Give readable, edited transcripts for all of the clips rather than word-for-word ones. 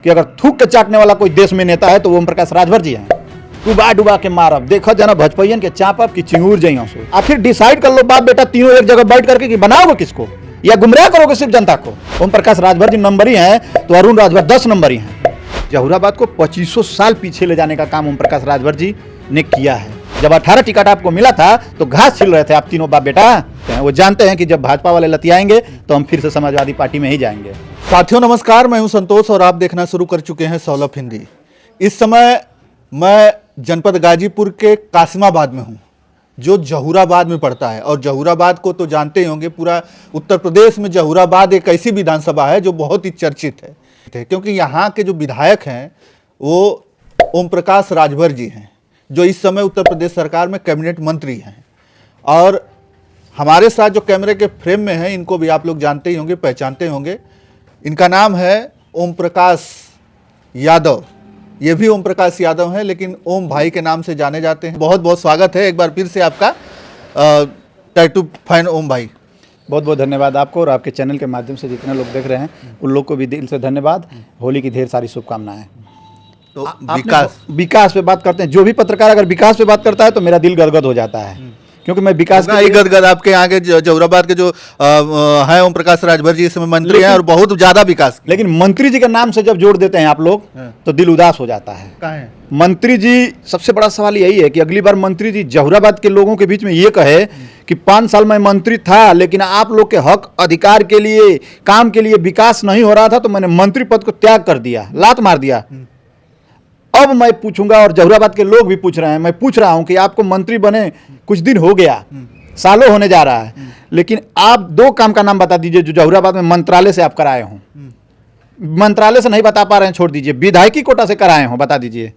कि अगर थूक के चाटने वाला कोई देश में नेता है तो ओम प्रकाश राजभर जी हैं। डुबा डुबा के मारब, देखो जना भजपैयन के चापब की चिंगूर जइयों से। आखिर डिसाइड कर लो बाप बेटा तीनों एक जगह बैठ करके कि बनाओगे किसको या गुमराह करोगे सिर्फ जनता को। ओम प्रकाश राजभर जी नंबरी हैं तो अरुण राजभर 10 नंबरी हैं। जहुराबाद को 2500 साल पीछे ले जाने का काम ओम प्रकाश राजभर जी ने किया है। जब 18 टिकट आपको मिला था तो घास छिल रहे थे आप तीनों बाप बेटा। वो जानते हैं कि जब भाजपा वाले लतियाएंगे तो हम फिर से समाजवादी पार्टी में ही जाएंगे। साथियों नमस्कार, मैं हूं संतोष और आप देखना शुरू कर चुके हैं सौलभ हिंदी। इस समय मैं जनपद गाजीपुर के कासिमाबाद में हूं जो जहुराबाद में पड़ता है। और जहुराबाद को तो जानते ही होंगे, पूरा उत्तर प्रदेश में जहुराबाद एक ऐसी विधानसभा है जो बहुत ही चर्चित है, क्योंकि यहाँ के जो विधायक हैं वो ओम प्रकाश राजभर जी हैं जो इस समय उत्तर प्रदेश सरकार में कैबिनेट मंत्री हैं। और हमारे साथ जो कैमरे के फ्रेम में हैं इनको भी आप लोग जानते ही होंगे, पहचानते होंगे। इनका नाम है ओम प्रकाश यादव। ये भी ओम प्रकाश यादव हैं लेकिन ओम भाई के नाम से जाने जाते हैं। बहुत बहुत स्वागत है एक बार फिर से आपका टैटू फैन ओम भाई। बहुत बहुत धन्यवाद आपको और आपके चैनल के माध्यम से जितने लोग देख रहे हैं उन लोग को भी दिल से धन्यवाद। होली की ढेर सारी शुभकामनाएं। तो विकास पे बात करते हैं। जो भी पत्रकार अगर विकास पे बात करता है तो मेरा दिल गदगद हो जाता है, क्योंकि मैं विकास का गदगद आपके यहाँ के जहुराबाद के जो हैं ओम प्रकाश राजभर जी इस समय मंत्री हैं और बहुत ज्यादा विकास। लेकिन मंत्री जी के नाम से जब जोड़ देते हैं आप लोग तो दिल उदास हो जाता है। कहाँ है मंत्री जी? सबसे बड़ा सवाल यही है कि अगली बार मंत्री जी जहुराबाद के लोगों के बीच में ये कहे कि 5 साल में मंत्री था लेकिन आप लोग के हक अधिकार के लिए काम के लिए विकास नहीं हो रहा था तो मैंने मंत्री पद को त्याग कर दिया, लात मार दिया। अब मैं पूछूंगा और जहुराबाद के लोग भी पूछ रहे हैं, मैं पूछ रहा हूं कि आपको मंत्री बने कुछ दिन हो गया, सालों होने जा रहा है, लेकिन आप 2 काम का नाम बता दीजिए जो जहुराबाद में मंत्रालय से आप कराए हों। मंत्रालय से नहीं बता पा रहे हैं, छोड़ दीजिए, विधायकी कोटा से कराए हों, बता दीजिए।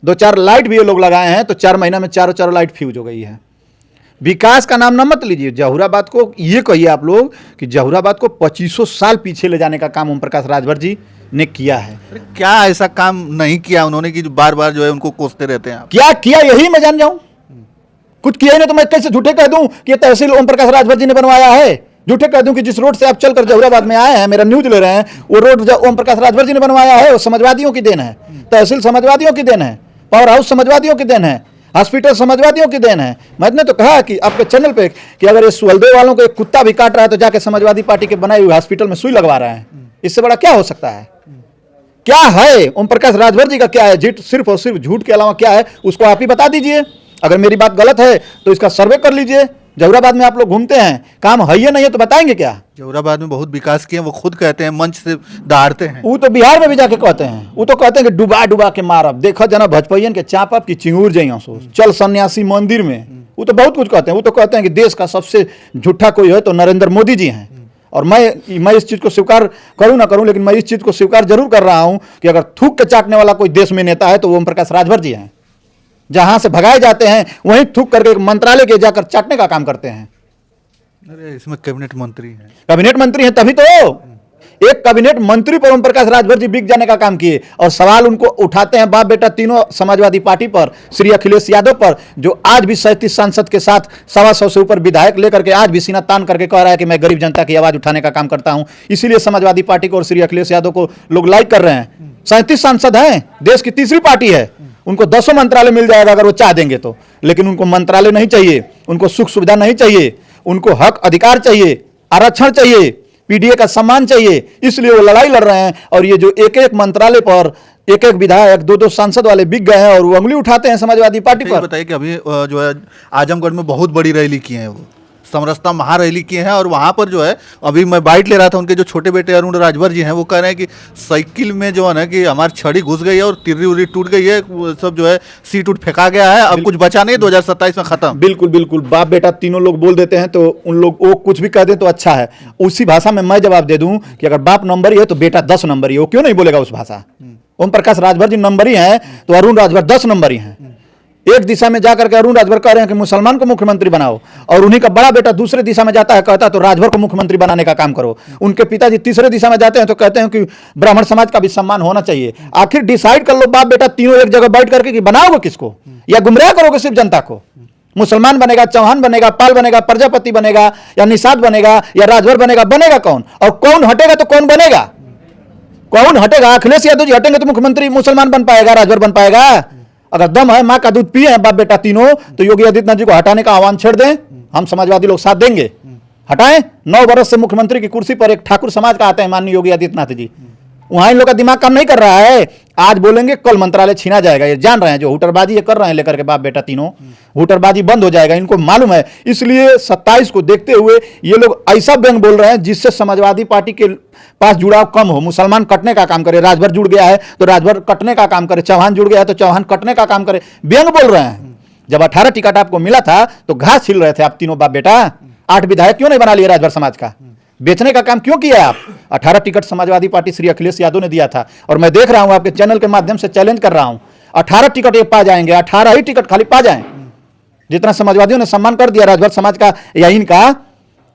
2-4 लाइट भी ये लोग लगाए हैं तो 4 महीना में चारों लाइट फ्यूज हो गई है। विकास का नाम ना मत लीजिए। जहुराबाद को ये कहिए आप लोग कि जहुराबाद को 2500 साल पीछे ले जाने का काम ओम प्रकाश राजभर जी ने किया है। क्या ऐसा काम नहीं किया उन्होंने कि बार बार जो है उनको कोसते रहते हैं आप? क्या किया यही मैं जान जाऊं? कुछ किया ही नहीं तो मैं कैसे झूठे कह दूं कि ये तहसील ओम प्रकाश राजभर जी ने बनवाया है? झूठे कह दूं कि जिस रोड से आप चलकर जहुराबाद में आए हैं, मेरा न्यूज ले रहे हैं, वो रोड ओम प्रकाश राजभर जी ने बनवाया है। वो समाजवादियों की देन है, तहसील समाजवादियों की देन है, पावर हाउस समाजवादियों की देन है, हॉस्पिटल समाजवादियों की देन है। मैंने तो कहा कि आपके चैनल पे कि अगर ये सुहलदेव वालों को एक कुत्ता भी काट रहा है तो जाके समाजवादी पार्टी के बनाए हुए हॉस्पिटल में सुई लगवा रहे हैं। इससे बड़ा क्या हो सकता है? क्या है ओम प्रकाश राजभर जी का? क्या है सिर्फ और सिर्फ झूठ के अलावा क्या है उसको आप ही बता दीजिए। अगर मेरी बात गलत है तो इसका सर्वे कर लीजिए। जहुराबाद में आप लोग घूमते हैं, काम है या नहीं है तो बताएंगे क्या? जहुराबाद में बहुत विकास किए, वो खुद कहते हैं, मंच से दहाड़ते हैं। वो तो बिहार में भी जाके कहते हैं, वो तो कहते हैं कि डुबा डुबा के मारब, देखो जना भजपैयन के चापब की चिंगूर जइयों से। चल सन्यासी मंदिर में, वो तो बहुत कुछ कहते हैं। वो तो कहते हैं कि देश का सबसे झूठा कोई है तो नरेंद्र मोदी जी हैं। और मैं इस चीज को स्वीकार करूं ना करूं, लेकिन मैं इस चीज को स्वीकार जरूर कर रहा हूं कि अगर थूक के चाटने वाला कोई देश में नेता है तो वो ओम प्रकाश राजभर जी हैं। जहां से भगाए जाते हैं वहीं थूक करके एक मंत्रालय के जाकर चाटने का काम करते हैं। अरे इसमें कैबिनेट मंत्री हैं। कैबिनेट मंत्री हैं तभी तो एक कैबिनेट मंत्री पर ओम प्रकाश राजभर जी बिक जाने का काम किए। और सवाल उनको उठाते हैं बाप बेटा तीनों समाजवादी पार्टी पर, श्री अखिलेश यादव पर, जो आज भी 37 सांसद के साथ 125 से ऊपर विधायक लेकर के आज भी सीना तान करके कह रहा है कि मैं गरीब जनता की आवाज उठाने का काम करता हूं। इसीलिए समाजवादी पार्टी को और श्री अखिलेश यादव को लोग लाइक कर रहे हैं। 37 सांसद हैं, देश की तीसरी पार्टी है, उनको 10 मंत्रालय मिल जाएगा अगर वो चाह देंगे तो। लेकिन उनको मंत्रालय नहीं चाहिए, उनको सुख सुविधा नहीं चाहिए, उनको हक अधिकार चाहिए, आरक्षण चाहिए, पीडीए का सम्मान चाहिए। इसलिए वो लड़ाई लड़ रहे हैं। और ये जो एक एक मंत्रालय पर एक एक विधायक 2-2 सांसद वाले बिक गए हैं और वो उंगली उठाते हैं समाजवादी पार्टी पर। बताइए कि अभी जो है आजमगढ़ में बहुत बड़ी रैली की है, वो समरसता महारैली किए हैं। और वहाँ पर जो है अभी मैं बाइट ले रहा था, उनके जो छोटे बेटे अरुण राजभर जी हैं वो कह रहे हैं कि साइकिल में जो है ना कि हमारी छड़ी घुस गई है और तिर्री उर्री टूट गई है, सब जो है सीट उठ फेंका गया है, अब कुछ बचा नहीं, 2027 में खत्म। बिल्कुल बिल्कुल, बाप बेटा तीनों लोग बोल देते हैं तो उन लोग वो कुछ भी कह दें तो अच्छा है। उसी भाषा में मैं जवाब दे दूं कि अगर बाप नंबरी है तो बेटा 10 नंबरी है। वो क्यों नहीं बोलेगा उस भाषा? ओम प्रकाश राजभर जी नंबरी हैं तो अरुण राजभर 10 नंबरी हैं। एक दिशा में जाकर के अरुण राजभर कह रहे हैं कि मुसलमान को मुख्यमंत्री बनाओ, और उन्हीं का बड़ा बेटा दूसरे दिशा में जाता है, कहता है तो राजभर को मुख्यमंत्री बनाने का काम करो। उनके पिताजी तीसरे दिशा में जाते हैं तो कहते हैं कि ब्राह्मण समाज का भी सम्मान होना चाहिए। आखिर डिसाइड कर लो बाप बेटा तीनों एक जगह बैठ करके कि बनाओगे किसको या गुमराह करोगे सिर्फ जनता को? मुसलमान बनेगा, चौहान बनेगा, पाल बनेगा, प्रजापति बनेगा, या निषाद बनेगा, या राजभर बनेगा? बनेगा कौन? और कौन हटेगा तो कौन बनेगा? कौन हटेगा? अखिलेश यादव जी हटेंगे तो मुख्यमंत्री मुसलमान बन पाएगा, राजभर बन पाएगा? अगर दम है, माँ का दूध पिए हैं बाप बेटा तीनों, तो योगी आदित्यनाथ जी को हटाने का आह्वान छेड़ दें, हम समाजवादी लोग साथ देंगे। हटाएं। 9 वर्ष से मुख्यमंत्री की कुर्सी पर एक ठाकुर समाज का आते हैं माननीय योगी आदित्यनाथ जी, वहां इन लोग का दिमाग काम नहीं कर रहा है। आज बोलेंगे कल मंत्रालय छीना जाएगा, ये जान रहे हैं। जो हुटरबाजी ये कर रहे हैं लेकर के बाप बेटा तीनों, हुटरबाजी बंद हो जाएगा, इनको मालूम है। इसलिए 27 को देखते हुए ये लोग ऐसा व्यंग बोल रहे हैं जिससे समाजवादी पार्टी के पास जुड़ाव कम हो। मुसलमान कटने का काम करे, राजभर जुड़ गया है तो राजभर कटने का काम करे, चौहान जुड़ गया है तो चौहान कटने का काम करे, व्यंग बोल रहे हैं। जब 18 टिकट आपको मिला था तो घास छिल रहे थे आप तीनों बाप बेटा। 8 विधायक क्यों नहीं बना लिए राजभर समाज का? बेचने का काम क्यों किया आप? 18 टिकट समाजवादी पार्टी श्री अखिलेश यादव ने दिया था, और मैं देख रहा हूं आपके चैनल के माध्यम से चैलेंज कर रहा हूं, 18 टिकट ये पा जाएंगे, 18 ही टिकट खाली पा जाएं। जितना समाजवादियों ने सम्मान कर दिया राजभर समाज का या इनका,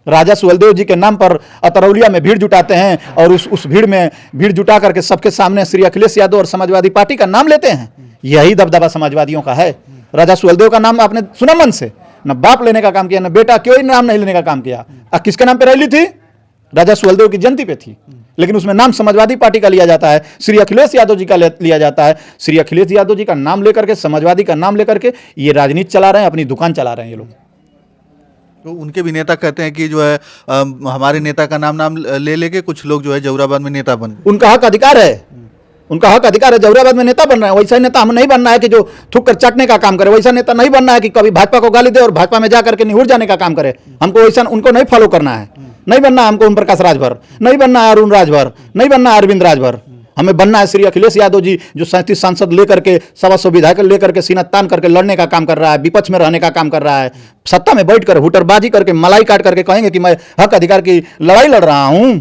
राजा सुहेलदेव जी के नाम पर अतरौलिया में भीड़ जुटाते हैं और उस भीड़ में भीड़ जुटा करके सबके सामने श्री अखिलेश यादव और समाजवादी पार्टी का नाम लेते हैं। यही दबदबा समाजवादियों का है। राजा सुहेलदेव का नाम आपने सुना मन से? न बाप लेने का काम किया, न बेटा, क्यों नाम नहीं लेने का काम किया। किसके नाम पे रैली थी? राजा सुहेलदेव की जयंती पे थी, लेकिन उसमें नाम समाजवादी पार्टी का लिया जाता है, श्री अखिलेश यादव जी का लिया जाता है। श्री अखिलेश यादव जी का नाम लेकर के, समाजवादी का नाम लेकर के ये राजनीति चला रहे हैं, अपनी दुकान चला रहे हैं ये लोग। तो उनके भी नेता कहते हैं कि जो है हमारे नेता का नाम ले लेके कुछ लोग जो है जहुराबाद में नेता बन गए। उनका हक अधिकार है, उनका हक अधिकार है। जहुराबाद में नेता बन रहे हैं, वैसा नेता हम नहीं बनना है कि जो थूक कर चाटने का काम करे। वैसा नेता नहीं बनना है कि कभी भाजपा को गाली दे और भाजपा में जाकर के निहुर जाने का काम करे। हमको वैसा उनको नहीं फॉलो करना है। नहीं बनना है हमको ओम प्रकाश राजभर, नहीं बनना है अरुण राजभर, नहीं बनना है अरविंद राजभर। हमें बनना है श्री अखिलेश यादव जी, जो 37 सांसद लेकर के, 125 विधायक लेकर के सीना तान करके लड़ने का काम कर रहा है, विपक्ष में रहने का काम कर रहा है। सत्ता में बैठकर हुटरबाजी करके, मलाई काट करके कहेंगे कि मैं हक अधिकार की लड़ाई लड़ रहा हूं।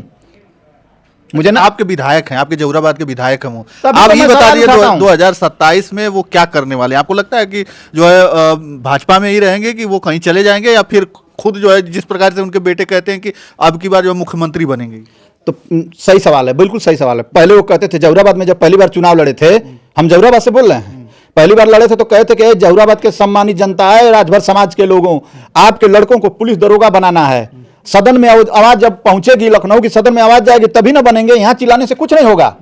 मुझे ना, आपके विधायक हैं, आपके जहुराबाद के विधायक हैं वो, तभी आप तो ये मैं बता सवाल दिए उठाता हूं। 2027 में वो क्या करने वाले हैं? आपको लगता है कि जो है भाजपा में ही रहेंगे कि वो कहीं चले जाएंगे, या फिर खुद जो है जिस प्रकार से उनके बेटे कहते हैं कि अब की बार जो मुख्यमंत्री बनेंगे? तो सही सवाल है, बिल्कुल सही सवाल है। पहले वो कहते थे, जहुराबाद में जब पहली बार चुनाव लड़े थे, हम जहुराबाद से बोल रहे हैं, पहली बार लड़े थे तो कहते कि जहुराबाद के सम्मानित जनता है, राजभर समाज के लोगों, आपके लड़कों को पुलिस दरोगा बनाना है। सदन में आवाज जब पहुंचेगी, लखनऊ की सदन में आवाज जाएगी तभी ना बनेंगे, यहां चिल्लाने से कुछ नहीं होगा।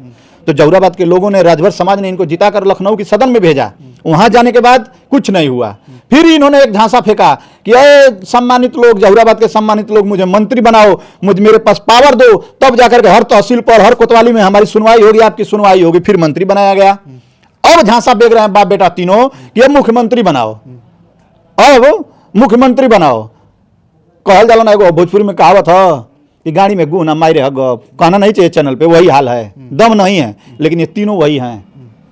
तो जहुराबाद के लोगों ने, राजभर समाज ने इनको जिताकर लखनऊ की सदन में भेजा। वहां जाने के बाद कुछ नहीं हुआ। फिर इन्होंने एक झांसा फेंका कि सम्मानित लोग, जहुराबाद के सम्मानित लोग, मुझे मंत्री बनाओ, मेरे पास पावर दो, तब जाकर के हर तहसील पर, हर कोतवाली में हमारी सुनवाई होगी, आपकी सुनवाई होगी। फिर मंत्री बनाया गया। अब झांसा फेंक रहे हैं बाप बेटा तीनों कि अब मुख्यमंत्री बनाओ, अब मुख्यमंत्री बनाओ। कहल जाला ना, एगो भोजपुरी में कहावत है कि गाड़ी में गू ना मारे हग, कहना नहीं चाहिए चैनल पे, वही हाल है। दम नहीं है, लेकिन ये तीनों वही हैं।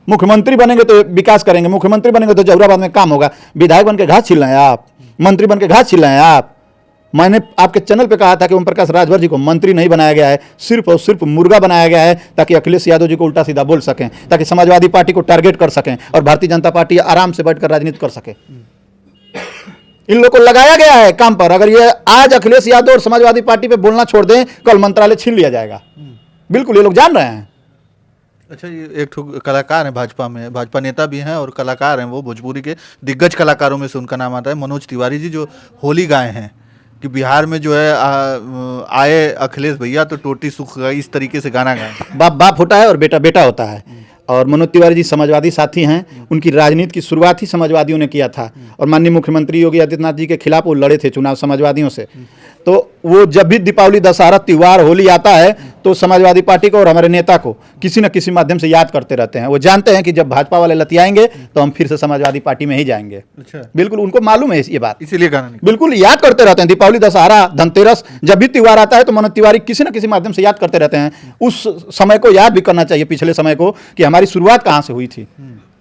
मुख्यमंत्री बनेंगे तो विकास करेंगे, मुख्यमंत्री बनेंगे तो जहुराबाद में काम होगा। विधायक बन के घास छिल रहे हैं आप, मंत्री बन के घास छिल रहे हैं आप। मैंने आपके चैनल पे कहा था कि ओम प्रकाश राजभर जी को मंत्री नहीं बनाया गया है, सिर्फ और सिर्फ मुर्गा बनाया गया है ताकि अखिलेश यादव जी को उल्टा सीधा बोल सकें, ताकि समाजवादी पार्टी को टारगेट कर सकें और भारतीय जनता पार्टी आराम से बैठकर राजनीति कर सके। इन लोगों को लगाया गया है काम पर। अगर ये आज अखिलेश यादव और समाजवादी पार्टी पे बोलना छोड़ दें, कल मंत्रालय छीन लिया जाएगा। बिल्कुल, ये लोग जान रहे हैं। अच्छा, ये एक कलाकार हैं भाजपा में, भाजपा नेता भी हैं और कलाकार हैं, वो भोजपुरी के दिग्गज कलाकारों में से उनका नाम आता है मनोज तिवारी जी, जो होली गाए हैं कि बिहार में जो है आए अखिलेश भैया तो टोटी सूख गई, इस तरीके से गाना गाए। बाप बाप होता है और बेटा बेटा होता है। और मनोज तिवारी जी समाजवादी साथी हैं। उनकी राजनीति की शुरुआत ही समाजवादियों ने किया था और माननीय मुख्यमंत्री योगी आदित्यनाथ जी के खिलाफ वो लड़े थे चुनाव समाजवादियों से। तो वो जब भी दीपावली, दशहरा, त्योहार, होली आता है तो समाजवादी पार्टी को और हमारे नेता को किसी न किसी माध्यम से याद करते रहते हैं। वो जानते हैं कि जब भाजपा वाले लतियाएंगे तो हम फिर से समाजवादी पार्टी में ही जाएंगे। अच्छा, बिल्कुल उनको मालूम है ये बात, इसीलिए गाना नहीं। बिल्कुल याद करते रहते हैं। दीपावली, दशहरा, धनतेरस, जब भी त्योहार आता है तो मनोज तिवारी किसी न किसी माध्यम से याद करते रहते हैं। उस समय को याद भी करना चाहिए, पिछले समय को, कि हमारी शुरुआत कहाँ से हुई थी।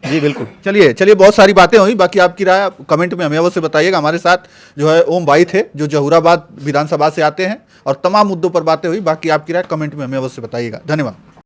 जी बिल्कुल। चलिए बहुत सारी बातें हुई, बाकी आपकी राय कमेंट में हमें अवश्य बताइएगा। हमारे साथ जो है ओम भाई थे, जो जहुराबाद विधानसभा से आते हैं, और तमाम मुद्दों पर बातें हुई। बाकी आपकी राय कमेंट में हमें अवश्य बताइएगा। धन्यवाद।